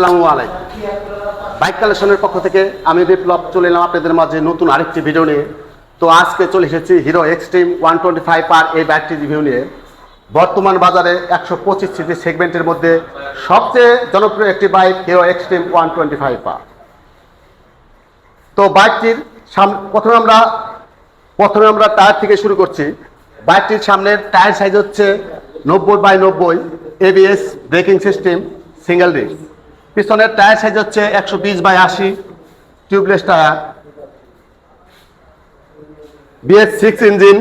আসসালামু আলাইকুম। বাইক কালেকশনের পক্ষ থেকে আমি বিপ্লব চলে এলাম আপনাদের মাঝে নতুন আরেকটি ভিডিও নিয়ে। তো আজকে চলে এসেছি হিরো এক্সট্রিম 125 এই বাইকটি রিভিউ নিয়ে। বর্তমান বাজারে 125 সিসি সেগমেন্টের মধ্যে সবচেয়ে জনপ্রিয় একটি বাইক হিরো এক্সট্রিম 125। তো বাইকটির প্রথমে আমরা টায়ার থেকে শুরু করছি। বাইকটির সামনের টায়ার সাইজ হচ্ছে 90/90, ABS braking system, single disc. পিছনের টায়ার সাইজ হচ্ছে 120/80, tubeless tyre, BS6 engine,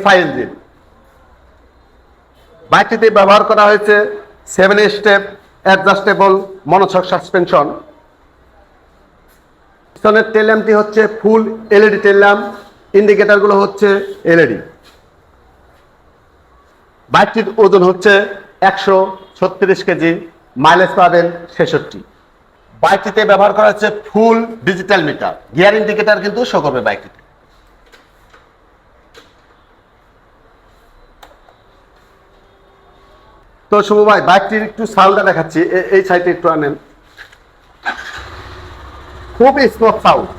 FI engine. বাইকটিতে ব্যবহার করা হয়েছে 7 স্টেপ অ্যাডজাস্টেবল মনোশক সাসপেনশন। পিছনের টেল ল্যাম্পটি হচ্ছে ফুল LED টেল ল্যাম্প, ইন্ডিকেটরগুলো হচ্ছে LED। বাইকটির ওজন হচ্ছে 136 কেজি, মাইলেজ পাবেন 66। বাইকটিতে ব্যবহার করা হচ্ছে full digital meter, gear indicator কিন্তু শো করবে বাইকটিতে। তো শুভ ভাই, বাইকটির একটু সাউন্ডটা দেখাচ্ছি, এই সাইডে একটু আনেন। খুব স্মুথ সাউন্ড।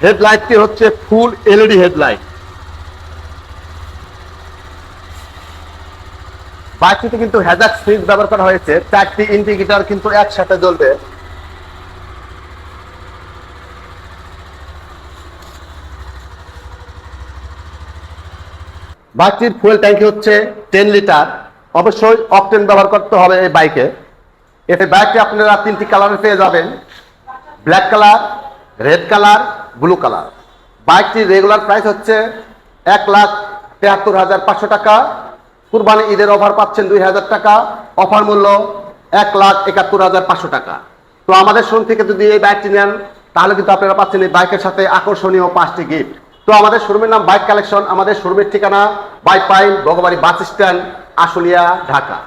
হেডলাইটটি হচ্ছে ফুল LED হেডলাইট। বাইকটিতে কিন্তু হ্যাজাক সুইচ ব্যবহার করা হয়েছে, 4টি ইন্ডিকেটর কিন্তু একসাথে জ্বলবে। বাইকটির ফুয়েল ট্যাঙ্কি হচ্ছে 10 লিটার। অবশ্যই অকটেন ব্যবহার করতে হবে এই বাইকে। এতে বাইকটি আপনারা 3টি কালারে পেয়ে যাবেন, black colour, red colour, blue colour. বাইকটির রেগুলার প্রাইস হচ্ছে 1,73,500 টাকা। কুরবানি ঈদের অফার পাচ্ছেন 2,000 টাকা, অফার মূল্য 1,71,500 টাকা। তো আমাদের শোরুম থেকে যদি এই বাইকটি নেন তাহলে কিন্তু আপনারা পাচ্ছেন এই বাইকের সাথে আকর্ষণীয় 5টি গিফট। তো আমাদের শোরুমের নাম বাইক কালেকশন, আমাদের শোরুমের ঠিকানা বাইক পাইন, ভগবাড়ি বাস স্ট্যান্ড, আশুলিয়া, ঢাকা।